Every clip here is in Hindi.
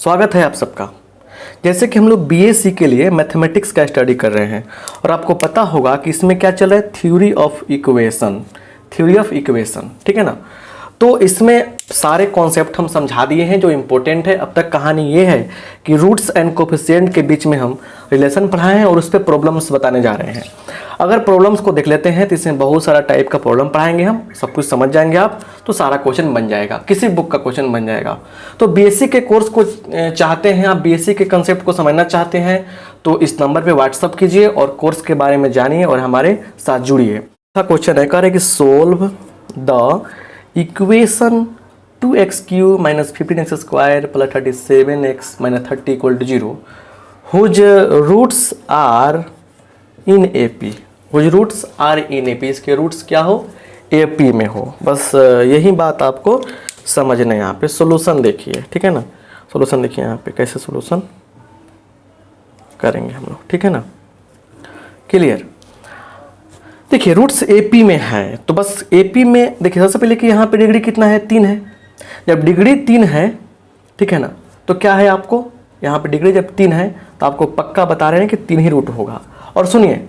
स्वागत है आप सबका। जैसे कि हम लोग बीएससी के लिए मैथमेटिक्स का स्टडी कर रहे हैं और आपको पता होगा कि इसमें क्या चल रहा है, थ्योरी ऑफ इक्वेशन, ठीक है ना। तो इसमें सारे कॉन्सेप्ट हम समझा दिए हैं जो इम्पोर्टेंट है। अब तक कहानी ये है कि रूट्स एंड कोफिशिएंट के बीच में हम रिलेशन पढ़ाए हैं और उस पर प्रॉब्लम्स बताने जा रहे हैं। अगर प्रॉब्लम्स को देख लेते हैं तो इसमें बहुत सारा टाइप का प्रॉब्लम पढ़ाएंगे, हम सब कुछ समझ जाएंगे आप, तो सारा क्वेश्चन बन जाएगा, किसी बुक का क्वेश्चन बन जाएगा। तो बीएससी के कोर्स को चाहते हैं आप, बीएससी के कंसेप्ट को समझना चाहते हैं तो इस नंबर पे व्हाट्सअप कीजिए और कोर्स के बारे में जानिए और हमारे साथ जुड़िए। क्वेश्चन है, कह रहे कि solve the equation 2x³ - 15x² + 37x - 30 = 0 whose roots are in AP। Whose roots are in AP, इसके रूट्स क्या हो, AP में हो। बस यही बात आपको समझना है। यहाँ पे सॉल्यूशन देखिए, ठीक है ना। सॉल्यूशन देखिए यहाँ पे कैसे सॉल्यूशन करेंगे हम लोग, ठीक है ना। क्लियर। देखिए रूट्स AP में है तो बस AP में देखिए सबसे पहले कि यहाँ पे डिग्री कितना है, 3 है। जब डिग्री 3 है, ठीक है ना, तो क्या है आपको यहाँ पे डिग्री जब 3 है तो आपको पक्का बता रहे हैं कि 3 ही रूट होगा। और सुनिए,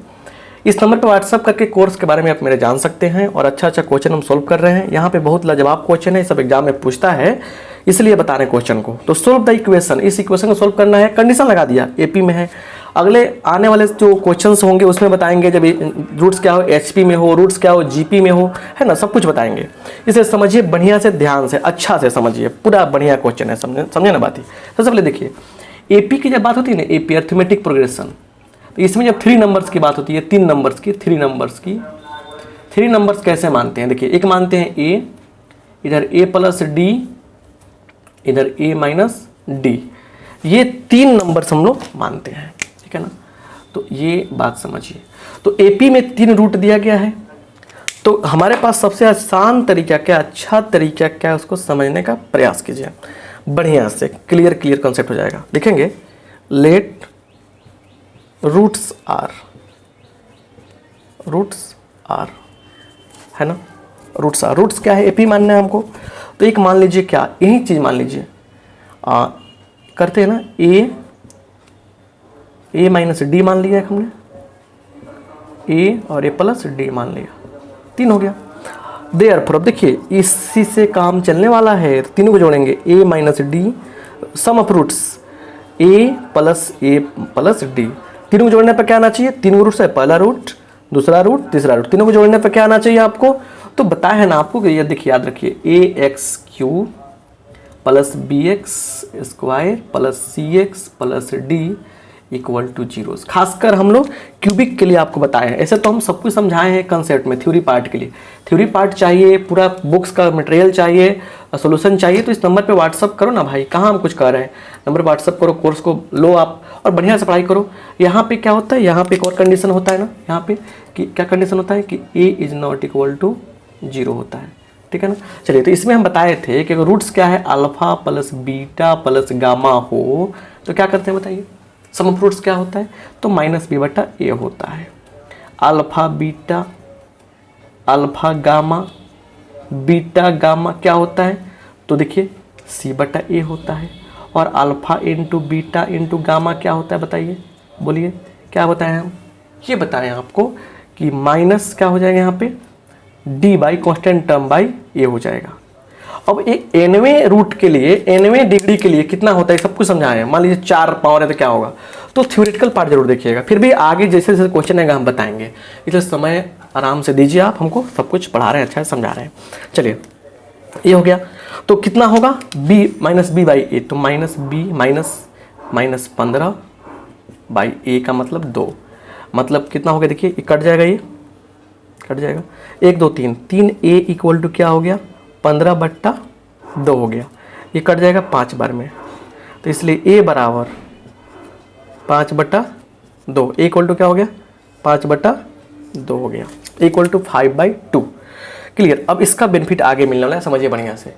इस नंबर पर व्हाट्सअप करके कोर्स के बारे में आप मेरे जान सकते हैं और अच्छा क्वेश्चन हम सोल्व कर रहे हैं। यहाँ पे बहुत लाजवाब क्वेश्चन है, सब एग्जाम में पूछता है, इसलिए बता रहे हैं क्वेश्चन को। तो सोल्व द इक्वेशन, इस इक्वेशन को सोल्व करना है। कंडीशन लगा दिया AP में है। अगले आने वाले जो क्वेश्चंस होंगे उसमें बताएंगे जब रूट्स क्या हो HP में हो, रूट्स क्या हो GP में हो, है ना, सब कुछ बताएंगे। इसे समझिए बढ़िया से, ध्यान से, अच्छा से समझिए, पूरा बढ़िया क्वेश्चन है, समझे ना बात ही। सबसे पहले देखिए AP की जब बात होती है ना, AP अर्थमेटिक प्रोग्रेशन, तो इसमें जब 3 नंबर्स की बात होती है, 3 नंबर्स की, 3 नंबर्स कैसे मानते हैं। देखिए एक मानते हैं A, इधर A + D, इधर A - D, ये 3 नंबर्स हम लोग मानते हैं, ठीक है ना। तो ये बात समझिए। तो AP में 3 रूट दिया गया है, तो हमारे पास सबसे आसान तरीका क्या, अच्छा तरीका क्या, उसको समझने का प्रयास कीजिए। बढ़िया से क्लियर कंसेप्ट हो जाएगा। देखेंगे लेट रूट्स आर है ना, रूट्स क्या है, AP मानना है हमको। तो एक मान लीजिए क्या, यही चीज मान लीजिए करते हैं ना, A - D मान लिया हमने, A और A + D मान लिया, 3 हो गया। देयरफॉर अब देखिए इसी से काम चलने वाला है, तीनों को जोड़ेंगे, A - D sum of roots A + D। तीनों को जोड़ने पर क्या आना चाहिए, 3 रूट्स है, पहला रूट, दूसरा रूट, तीसरा रूट, तीनों को जोड़ने पर क्या आना चाहिए आपको। तो बताया है ना आपको कि ये देखिए याद रखिए, AX³ + BX² + CX + D = 0। खासकर हम लोग क्यूबिक के लिए आपको बताए हैं। ऐसे तो हम सब कुछ समझाए हैं कंसेप्ट में, थ्योरी पार्ट के लिए। थ्योरी पार्ट चाहिए, पूरा बुक्स का मटेरियल चाहिए, सॉल्यूशन चाहिए, तो इस नंबर पे व्हाट्सअप करो ना भाई। कहाँ हम कुछ कर रहे हैं, नंबर व्हाट्सअप करो, कोर्स को लो आप और बढ़िया से पढ़ाई करो। यहाँ पे क्या होता है, यहाँ पे एक और कंडीशन होता है ना, यहाँ पे कि क्या कंडीशन होता है कि A ≠ 0 होता है, ठीक है ना। चलिए, तो इसमें हम बताए थे कि अगर रूट्स क्या है, अल्फा + बीटा + गामा हो तो क्या करते हैं बताइए। सम ऑफ रूट्स क्या होता है, तो -B/A होता है। अल्फा गामा, बीटा गामा क्या होता है, तो देखिए C/A होता है। और अल्फा × बीटा × गामा क्या होता है बताइए, बोलिए क्या बताएं हम, ये बताएं आपको कि माइनस क्या हो जाएगा यहाँ पे, D by constant term by A हो जाएगा। अब एक nवें रूट के लिए, nवें डिग्री के लिए कितना होता है सब कुछ समझाए हैं। मान लीजिए 4 पावर है तो क्या होगा, तो थ्योरेटिकल पार्ट जरूर देखिएगा, फिर भी आगे जैसे जैसे क्वेश्चन आएगा हम बताएंगे, इसलिए समय आराम से दीजिए। आप हमको सब कुछ पढ़ा रहे हैं, अच्छा समझा रहे हैं। चलिए ये हो गया, तो कितना होगा B - B/A, तो -B - 15/A का मतलब 2, मतलब कितना हो गया देखिए, ये कट जाएगा, ये कट जाएगा, 1 2 3, 3A = क्या हो गया, 15/2 हो गया, ये कट जाएगा 5 बार में, तो इसलिए A = 5/2, A = क्या हो गया, 5/2 हो गया, A = 5/2। क्लियर। अब इसका बेनिफिट आगे मिलने वाला है, समझिए बढ़िया से।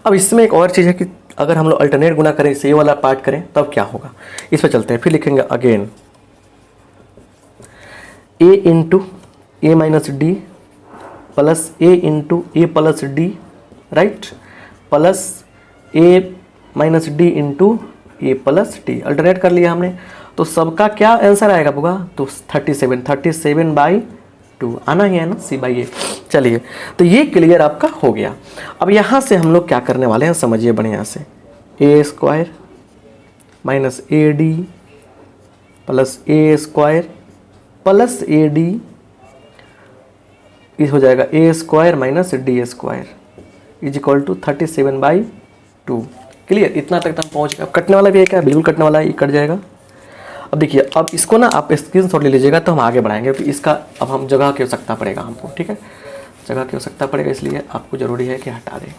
अब इसमें एक और चीज़ है कि अगर हम लोग अल्टरनेट गुना करें, इसे ये वाला पार्ट करें, तब क्या होगा, इस पर चलते हैं। फिर लिखेंगे again A × A - D + A × A + D, right, plus A minus D into A plus D, alternate कर लिया हमने। तो सबका क्या आंसर आएगा होगा, तो 37/2 आना ही है ना, सी बाई ए। चलिए, तो ये क्लियर आपका हो गया। अब यहाँ से हम लोग क्या करने वाले हैं समझिए बढ़िया से, a square minus a d plus a square plus a d, ये हो जाएगा a square minus d square is equal to 37/2। Clear, इतना तक हम पहुँच गए। अब कटने वाला भी है क्या, बिल्कुल कटने वाला है, ये कट जाएगा। अब देखिए, अब इसको ना आप स्क्रीनशॉट ले लीजिएगा तो हम आगे बढ़ाएंगे, क्योंकि इसका अब हम जगह की आवश्यकता पड़ेगा हमको, ठीक है, जगह की आवश्यकता पड़ेगा, इसलिए आपको ज़रूरी है कि हटा दें,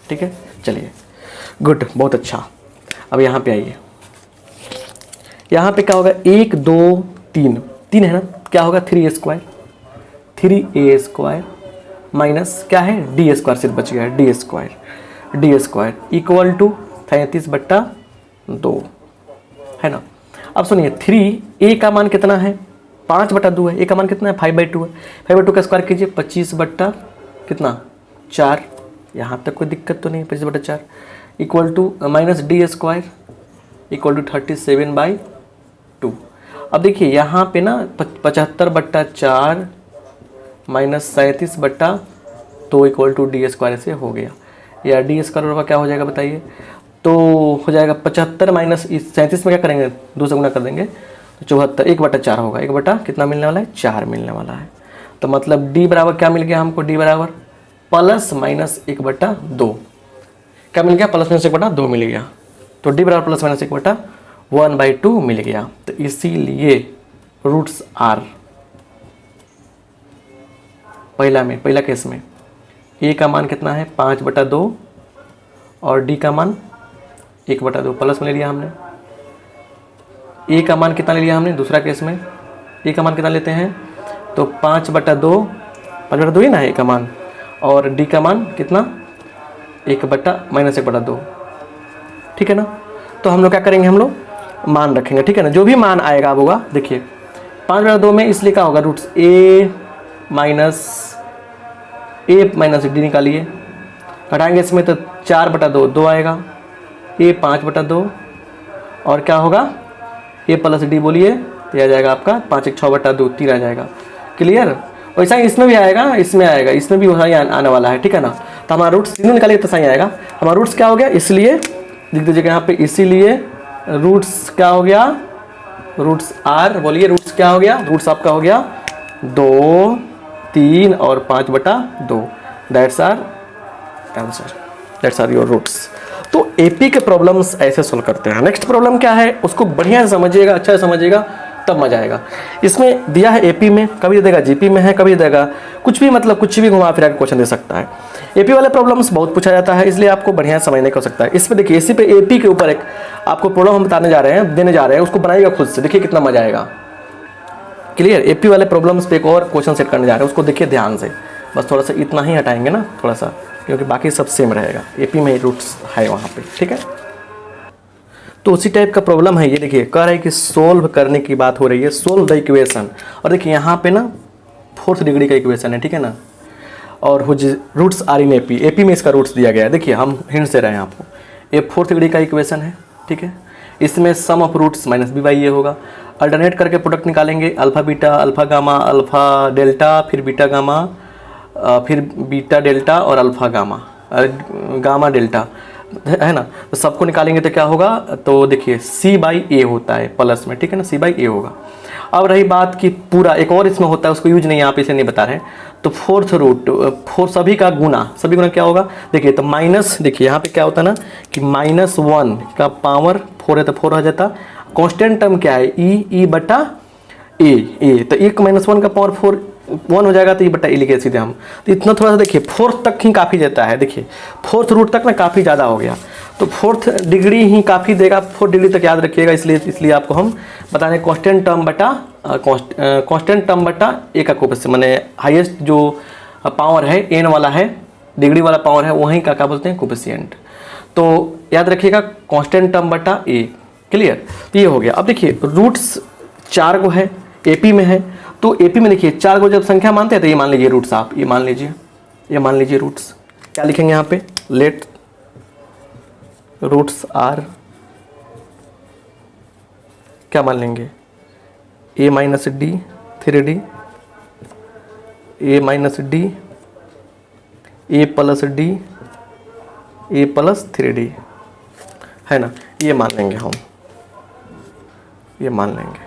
ठीक है। चलिए, गुड, बहुत अच्छा। अब यहाँ पे आइए, यहाँ पे क्या होगा, 1 2 3 3 है ना, क्या होगा 3a square, 3a square minus क्या है डी स्क्वायर, सिर्फ बच गया है डी स्क्वायर इक्वल टू 37/2 है ना। अब सुनिए, 3a का मान कितना है, 5/2 है, a का मान कितना है 5/2 है, 5/2 का स्क्वायर कीजिए 25/4, यहाँ तक कोई दिक्कत तो नहीं, 25/4 equal to minus d square equal to 37/2। अब देखिए यहाँ पे ना 75/4 minus 37/2 equal to d square से हो गया, या डी स्क्वायर का क्या हो जाएगा बताइए, तो हो जाएगा 75 माइनस इस 37 में क्या करेंगे 2 से गुना कर देंगे तो 74, 1/4 होगा, 1 बटा कितना मिलने वाला है 4 मिलने वाला है। तो मतलब डी बराबर क्या मिल गया हमको, डी बराबर प्लस माइनस 1/2, क्या मिल गया, प्लस माइनस 1/2 मिल गया। तो डी बराबर प्लस माइनस 1/2 मिल गया। तो इसीलिए रूट्स आर पहला केस में ए का मान कितना है 5/2 और डी का मान 1/2 प्लस में ले लिया हमने। ए का मान कितना ले लिया हमने दूसरा केस में, ए का मान कितना लेते हैं तो 5/2 ही ना है ए का मान, और डी का मान कितना 1/-1/2, ठीक है ना। तो हम लोग क्या करेंगे, हम लोग मान रखेंगे, ठीक है ना, जो भी मान आएगा अब होगा। देखिए 5/2 में इसलिए क्या होगा, रूट्स ए माइनस डी निकालिए, घटाएंगे इसमें तो 4/2 2 आएगा, ए 5/2 और क्या होगा ए प्लस डी बोलिए, तो आ जाएगा आपका 5 1 6/2 3 आ जाएगा। क्लियर, वैसा ही इसमें भी आएगा, इसमें आएगा, इसमें भी वैसा ही आने वाला है, ठीक है ना। तो हमारा रूट्स तीनों निकालिए तो सही आएगा। हमारा रूट्स क्या हो गया, इसलिए लिख दीजिएगा यहाँ पे, इसीलिए रूट्स क्या हो गया, रूट्स आर, बोलिए रूट्स क्या हो गया, रूट्स आपका हो गया 2 3 और 5/2, that's our answer, that's our your roots. तो एपी के प्रॉब्लम्स ऐसे सोल्व करते हैं। नेक्स्ट प्रॉब्लम क्या है उसको बढ़िया से समझिएगा, अच्छा से समझिएगा, तब मजा आएगा। इसमें दिया है एपी में, कभी देगा जीपी में है, कभी देगा कुछ भी, मतलब कुछ भी घुमा फिरा के क्वेश्चन दे सकता है। एपी वाले प्रॉब्लम्स बहुत पूछा जाता है, इसलिए आपको बढ़िया समझने को हो सकता है। इसमें देखिए, इसी पे एपी के ऊपर एक आपको प्रॉब्लम हम बताने जा रहे हैं, देने जा रहे हैं, उसको बनाइएगा खुद से, देखिए कितना मजा आएगा। क्लियर, एपी वाले प्रॉब्लम्स पे एक और क्वेश्चन सेट करने जा रहे हैं, उसको देखिए ध्यान से, बस थोड़ा सा इतना ही हटाएंगे ना थोड़ा सा, क्योंकि बाकी सब सेम रहेगा, एपी में रूट्स है वहाँ पे, ठीक है। तो उसी टाइप का प्रॉब्लम है ये। देखिए कह रहा है कि सोल्व करने की बात हो रही है, सोल्व द इक्वेशन, और देखिए यहाँ पे ना 4th डिग्री का इक्वेशन है, ठीक है ना, और roots are in AP, AP में इसका रूट्स दिया गया है। देखिए हम हिंट से रहे हैं आपको, ये 4th डिग्री का इक्वेशन है, ठीक है। इसमें sum of roots minus b by a होगा, अल्टरनेट करके प्रोडक्ट निकालेंगे, alpha beta, alpha gamma, alpha delta, फिर बीटा गामा, फिर बीटा डेल्टा और अल्फा गामा, गामा डेल्टा, है ना। तो सबको निकालेंगे तो क्या होगा, तो देखिए सी बाई ए होता है प्लस में, ठीक है ना, सी बाई ए होगा। अब रही बात कि पूरा एक और इसमें होता है, उसको यूज नहीं यहाँ पे इसे नहीं बता रहे, तो 4th रूट 4 सभी का गुना क्या होगा, देखिए तो माइनस, देखिए यहाँ पे क्या होता है ना कि -1 का पावर 4 है तो 4 आ जाता, कांस्टेंट टर्म क्या है ई बटा ए, तो 1 - 1 का पावर 4 1 हो जाएगा, तो ये बटा ए लिखे सीधे हम। तो इतना थोड़ा सा देखिए 4th तक ही काफ़ी देता है, देखिए 4th रूट तक ना काफ़ी ज़्यादा हो गया, तो 4th डिग्री ही काफ़ी देगा, 4th डिग्री तक याद रखिएगा। इसलिए आपको हम बता दें कांस्टेंट टर्म बटा ए का कोफिशिएंट, माने हाईएस्ट जो पावर है एन वाला है, डिग्री वाला पावर है, वहीं का क्या बोलते हैं कोफिशिएंट। तो याद रखिएगा कांस्टेंट टर्म बटा ए। क्लियर, तो ये हो गया। अब देखिए रूट्स 4 को है, एपी में है, तो एपी में देखिए 4 को जब संख्या मानते हैं तो ये मान लीजिए रूट्स, आप ये मान लीजिए रूट्स, क्या लिखेंगे यहाँ पे, रूट्स आर क्या मान लेंगे, ए माइनस डी 3d, ए माइनस डी, ए प्लस डी, ए प्लस 3d, है ना, ये मान लेंगे हम, ये मान लेंगे।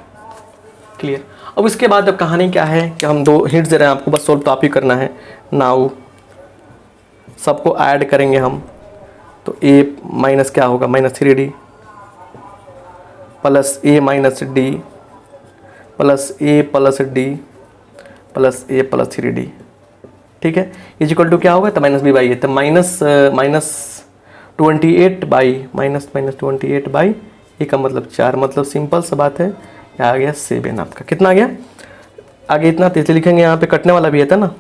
क्लियर। अब इसके बाद अब कहानी क्या है कि हम 2 हिंट्स दे रहे हैं आपको, बस सोल्व तो आप ही करना है। नाउ सबको ऐड करेंगे हम, तो a माइनस क्या होगा, minus 3d plus a minus D plus a plus D plus a plus 3d, ठीक है, इज इक्वल टू क्या होगा, तो माइनस बी बाई ए, तो माइनस 28 बाई माइनस 28 बाई ए का मतलब 4, मतलब सिंपल सा बात है, आ गया 7 आपका। कितना आ गया, आगे इतना तेज लिखेंगे, यहाँ पे कटने वाला भी है था ना,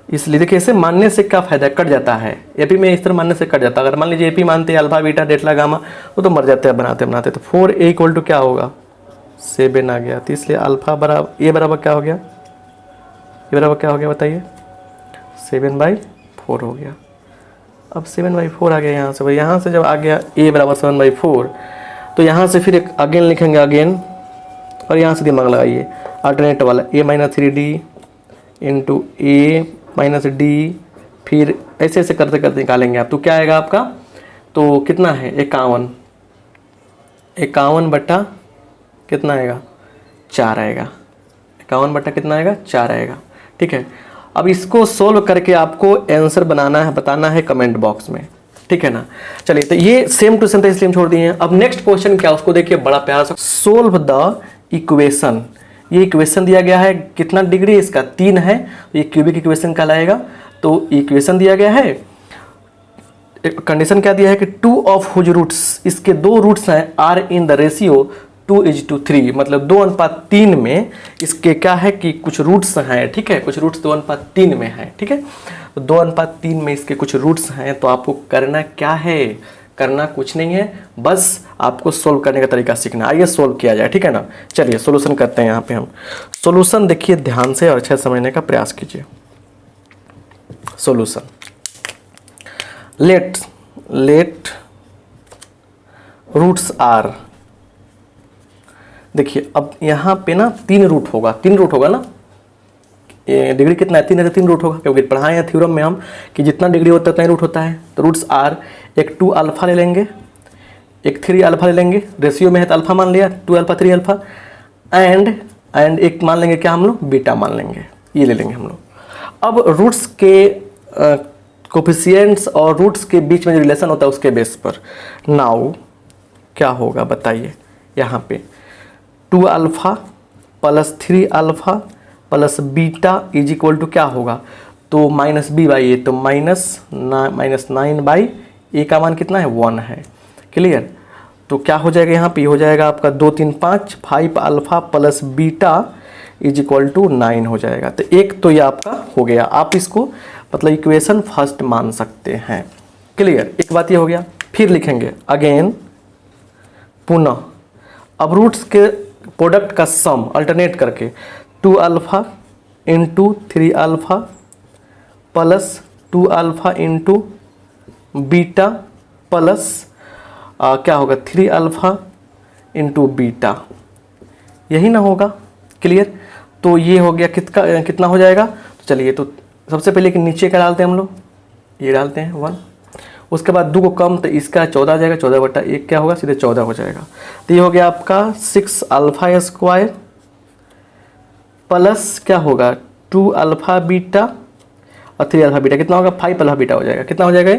इसलिए देखिए इसे मानने से क्या फायदा, कट जाता है। एपी में इस तरह मानने से कट जाता है। अगर मान लीजिए एपी मानते हैं अल्फा बीटा डेल्टा गामा, वो तो मर जाते हैं बनाते बनाते। तो 4a इक्वल टू क्या होगा, 7 आ गया। तो इसलिए अल्फा बराबर ए बराबर क्या हो गया, ए बराबर क्या हो गया बताइए, 7/4 हो गया। अब 7/4 आ गया यहाँ से। भाई यहाँ से जब आ गया a बराबर 7/4, तो यहाँ से फिर एक अगेन लिखेंगे अगेन, और यहाँ से दिमाग लगाइए अल्टरनेट वाला, a minus 3d into A minus D, फिर ऐसे ऐसे करते करते निकालेंगे आप। तो क्या आएगा आपका, तो कितना है 51 बटा कितना आएगा, 4 आएगा। 51 बटा कितना आएगा, 4 आएगा। ठीक है, अब इसको सोल्व करके आपको आंसर बनाना है, बताना है कमेंट बॉक्स में, ठीक है ना। चलिए, तो ये सेम टू सेम था इसलिए हम छोड़ दिए हैं। अब नेक्स्ट क्वेश्चन क्या, उसको देखिए, बड़ा प्यारा सा, सोल्व द इक्वेशन। ये इक्वेशन दिया गया है, कितना डिग्री इसका 3 है, ये क्यूबिक इक्वेशन कहलाएगा। तो इक्वेशन दिया गया है, कंडीशन क्या दिया है कि 2 ऑफ हुज रूट्स, इसके 2 रूट्स हैं, आर इन द रेशियो 2:3, मतलब 2:3 में इसके क्या है कि कुछ रूट्स हैं, ठीक है, कुछ रूट्स 2:3 में हैं, ठीक है। तो 2:3 में इसके कुछ रूट्स हैं, तो आपको करना क्या है, करना कुछ नहीं है, बस आपको सोल्व करने का तरीका सीखना। आइए सोल्व किया जाए, ठीक है ना। चलिए सोल्यूशन करते हैं। यहाँ पे हम सोल्यूशन देखिए ध्यान से और अच्छे समझने का प्रयास कीजिए। सोल्यूशन, लेट रूट्स आर, देखिए अब यहाँ पे ना 3 रूट होगा, 3 रूट होगा ना, डिग्री कितना है 3 है, तो 3 रूट होगा, क्योंकि पढ़ाए हैं थ्योरम में हम कि जितना डिग्री होता है उतना ही रूट होता है। तो रूट्स आर, एक 2 अल्फा ले लेंगे, एक 3 अल्फा ले लेंगे, रेशियो में है तो अल्फा मान लिया, 2 अल्फा 3 अल्फा, एंड एक मान लेंगे क्या हम लोग, बीटा मान लेंगे, ये ले लेंगे हम लोग। अब रूट्स के कोफिशिएंट्स और रूट्स के बीच में जो रिलेशन होता है उसके बेस पर नाउ क्या होगा बताइए। यहाँ पे 2 alpha plus 3 alpha plus beta is equal to क्या होगा, तो माइनस बी बाई ए, तो -9 बाई ए का मान कितना है 1 है। क्लियर। तो क्या हो जाएगा यहाँ पे, हो जाएगा आपका 2 3 5 alpha plus beta is equal to 9 हो जाएगा। तो एक तो ये आपका हो गया, आप इसको मतलब इक्वेशन फर्स्ट मान सकते हैं। क्लियर, एक बात ये हो गया। फिर लिखेंगे अगेन पुनः, अब रूट्स के प्रोडक्ट का सम अल्टरनेट करके 2 alpha into 3 alpha plus 2 alpha into beta plus क्या होगा 3 अल्फा इंटू बीटा, यही ना होगा। क्लियर। तो ये हो गया कितना हो जाएगा, तो चलिए तो सबसे पहले कि नीचे क्या डालते हैं हम लोग, ये डालते हैं 1, उसके बाद 2 को कम, तो इसका 14 आ जाएगा, 14 बटा 1 क्या होगा, सीधे 14 हो जाएगा। तो ये हो गया आपका 6 अल्फा स्क्वायर प्लस क्या होगा 2 अल्फा बीटा और 3 अल्फा बीटा, कितना होगा 5 अल्फा बीटा हो जाएगा। कितना हो जाएगा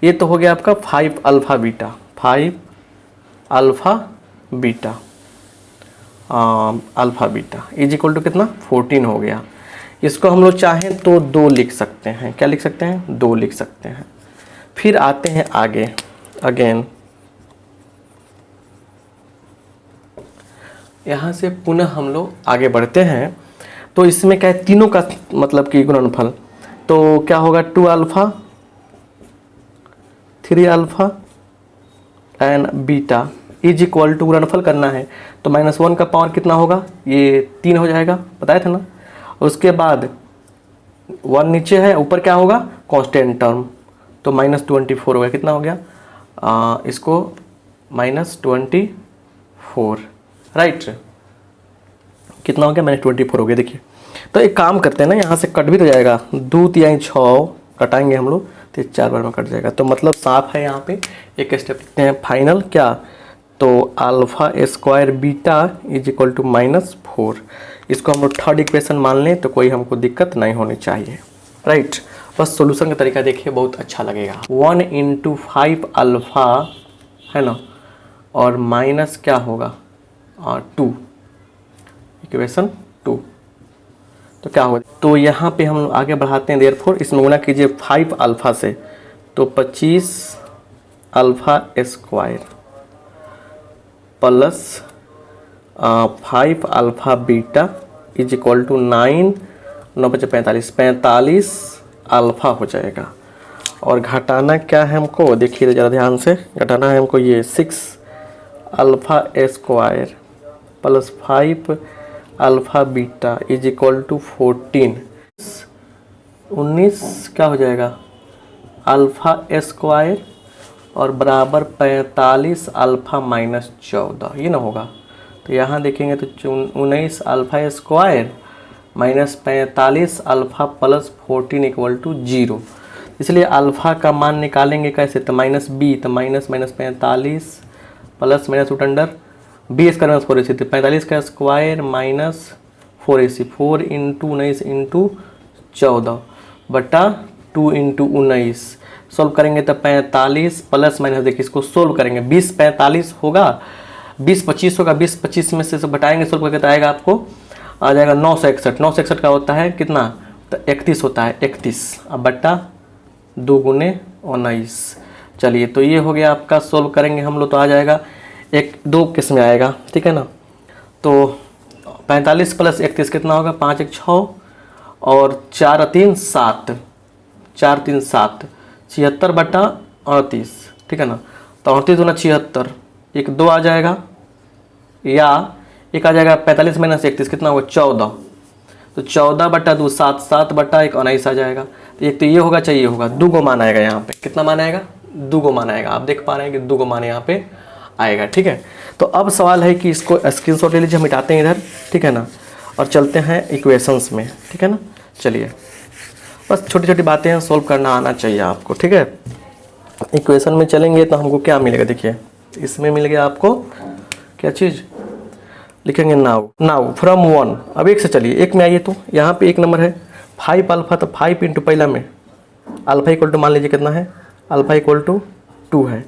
ये, तो हो गया आपका 5 alpha beta, 5 alpha beta alpha beta is equal to कितना 14 हो गया। इसको हम लोग चाहें तो 2 लिख सकते हैं, क्या लिख सकते हैं 2 लिख सकते हैं। फिर आते हैं आगे, अगेन यहाँ से पुनः हम लोग आगे बढ़ते हैं। तो इसमें क्या है, तीनों का मतलब कि गुणनफल, तो क्या होगा 2 alpha 3 alpha and beta is equal to, गुणनफल करना है तो -1 का पावर कितना होगा, ये 3 हो जाएगा, बताया था ना। उसके बाद 1 नीचे है, ऊपर क्या होगा कांस्टेंट टर्म, तो -24 हो गया, कितना हो गया इसको -24, राइट। कितना हो गया? -24 हो गया। देखिए तो एक काम करते हैं ना, यहाँ से कट भी तो जाएगा, 2 तिहाई 6 कटाएंगे हम लोग तो 4 बार में कट जाएगा। तो मतलब साफ है, यहाँ पे एक स्टेप लिखते हैं फाइनल क्या, तो alpha square beta is equal to -4। इसको हम लोग थर्ड इक्वेशन मान लें तो कोई हमको दिक्कत नहीं होनी चाहिए, राइट। बस सॉल्यूशन का तरीका देखिए, बहुत अच्छा लगेगा। 1 × 5 अल्फ़ा है ना, और माइनस क्या होगा 2, इक्वेशन 2। तो क्या होगा, तो यहाँ पे हम लोग आगे बढ़ाते हैं, देयरफॉर इसमें गुना कीजिए 5 अल्फ़ा से, तो 25 alpha square plus 5 alpha beta is equal to 9, 9 × 45, 45 alpha हो जाएगा। और घटाना क्या है हमको, देखिए ज़रा ध्यान से, घटाना है हमको ये 6 alpha square plus 5 alpha beta is equal to 14, 19 क्या हो जाएगा अल्फ़ा स्क्वायर और बराबर 45 अल्फ़ा -14, ये ना होगा। तो यहाँ देखेंगे तो 19 alpha square -45 alpha plus 14 equal to 0। इसलिए अल्फ़ा का मान निकालेंगे कैसे, तो -b, तो -45 plus -√under b square -4 AC, तो 45 का स्क्वायर -4 AC, 4 × 19 × 14 बटा 2 × 19। सोल्व करेंगे तो 45 प्लस माइनस, देखिए इसको सोल्व करेंगे, 20 45 होगा, 20 25 होगा, 20 25 में से घटाएंगे सोल्व करके तो आएगा आपको, आ जाएगा 961। 961 का होता है कितना, तो 31 होता है, 31 अब बटा 2 × 19। चलिए तो ये हो गया आपका, सोल्व करेंगे हम लोग तो आ जाएगा 2 केस में आएगा, ठीक है ना। तो 45 प्लस 31 कितना होगा, 5 × 6 और 4 × 3 7, 4 × 3 7, 76 बटा 38, ठीक है ना। तो 38 × 76, एक 2 आ जाएगा, या एक आ जाएगा 45 - 31 कितना होगा 14, तो 14 बटा 2 7, 7 बटा 1 19 आ जाएगा। तो एक तो ये होगा, चाहिए होगा 2 को मान आएगा यहाँ पे, कितना मान आएगा 2 को मान आएगा, आप देख पा रहे हैं कि 2 को मान यहाँ पे आएगा, ठीक है। तो अब सवाल है कि इसको स्क्रीनशॉट ले लीजिए, हम मिटाते हैं इधर, ठीक है ना, और चलते हैं इक्वेशंस में, ठीक है ना। चलिए बस छोटी छोटी बातें हैं, सोल्व करना आना चाहिए आपको, ठीक है। इक्वेशन में चलेंगे तो हमको क्या मिलेगा, देखिए इसमें मिल गया आपको क्या चीज़, लिखेंगे नाउ फ्रॉम 1, अब 1 से चलिए, 1 में आइए, तो यहाँ पे 1 नंबर है 5 अल्फ़ा, तो 5 × पहला में अल्फ़ा इक्वल टू मान लीजिए कितना है, अल्फ़ा इक्वल टू 2 है,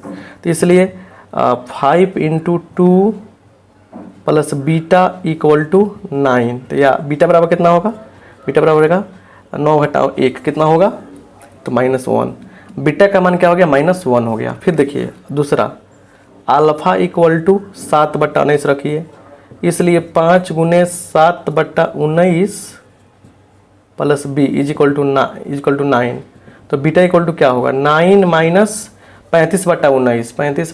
तो इसलिए 5 × 2 प्लस बीटा इक्वल टू 9, तो या बीटा बराबर कितना होगा, बीटा बराबर होगा 9 घटाओ 1 कितना होगा, तो -1। बीटा का मान क्या हो गया, -1 हो गया। फिर देखिए दूसरा, अल्फ़ा इक्वल टू 7 बटा 19 रखिए, इसलिए 5 × 7 बटा 19 plus b is equal to 9, तो बीटा इक्वल टू क्या होगा 9 माइनस 35 बटा 19, 35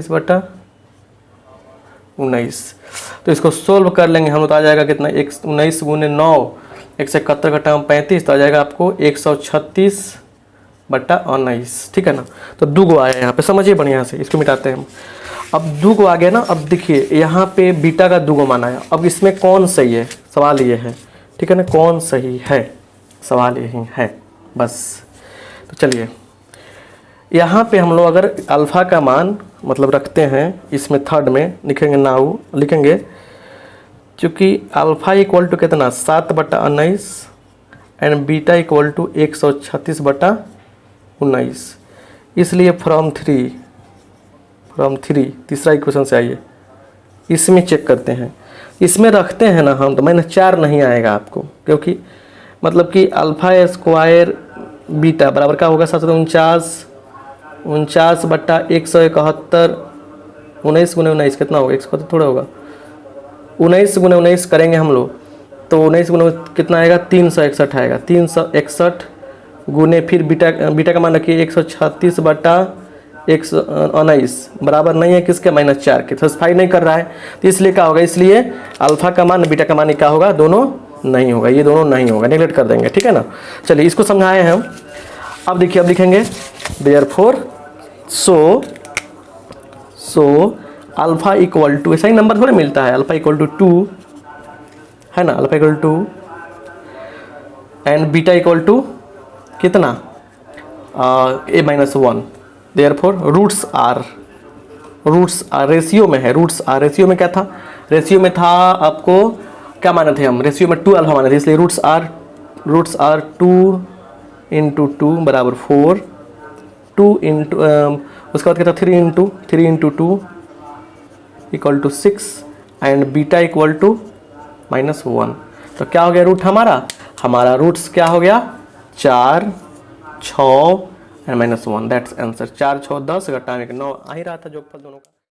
बटा 19। तो इसको सोल्व कर लेंगे हम, तो आ जाएगा कितना, 19 × 9, 171 घटाओ 35, तो आ जाएगा आपको 136 बटा 19, ठीक है ना। तो 2 को आया यहाँ पे, समझिए बढ़िया से, इसको मिटाते हैं हम। अब 2 को आ गया ना, अब देखिए यहाँ पे बीटा का 2 को मान आया, अब इसमें कौन सही है, सवाल ये है, ठीक है ना, कौन सही है, सवाल यही है बस। तो चलिए यहाँ पे हम लोग अगर अल्फ़ा का मान मतलब रखते हैं, इसमें थर्ड में लिखेंगे नाउ, लिखेंगे चूँकि अल्फ़ा इक्वल टू कितना 7 बटा 19 एंड बीटा इक्वल टू 136 बटा 19, इसलिए फ्रॉम थ्री तीसरा इक्वेशन से आइए, इसमें चेक करते हैं, इसमें रखते हैं ना हम, तो -4 नहीं आएगा आपको, क्योंकि मतलब कि अल्फ़ा स्क्वायर बीटा बराबर का होगा 49 बटा 171, 19 × 19 कितना होगा, 171 थोड़ा होगा, 19 × 19 करेंगे हम लोग, तो 19 × 19 कितना आएगा 361 आएगा, 361 गुने फिर बीटा का मान रखिए 136 बटा 119 बराबर नहीं है किसके, -4 के, सब्सिफाई नहीं कर रहा है, तो इसलिए क्या होगा, इसलिए अल्फ़ा का मान बीटा का मान क्या होगा, दोनों नहीं होगा, ये दोनों नहीं होगा, नेगलेक्ट कर देंगे, ठीक है ना। चलिए इसको समझाए हम, अब देखिए, अब लिखेंगे therefore so alpha equal to, ऐसा ही नंबर थोड़े मिलता है, अल्फा इक्वल टू 2 है ना, alpha equal to and beta equal to कितना, a-1। Therefore roots are ratio में है, रूट्स आर रेशियो में क्या था, रेशियो में था आपको क्या माने थे हम, रेशियो में 2 अल्फा माने थे, इसलिए रूट्स आर 2 इंटू 2 बराबर 4, 2 इंटू उसके बाद क्या था 3 into 2 equal to 6 and beta equal to -1। तो क्या हो गया रूट हमारा रूट्स क्या हो गया 4, 6 एंड -1, दैट्स आंसर। 4, 6, 10 घटा 1, 9 आ ही रहा था जोगफल दोनों का।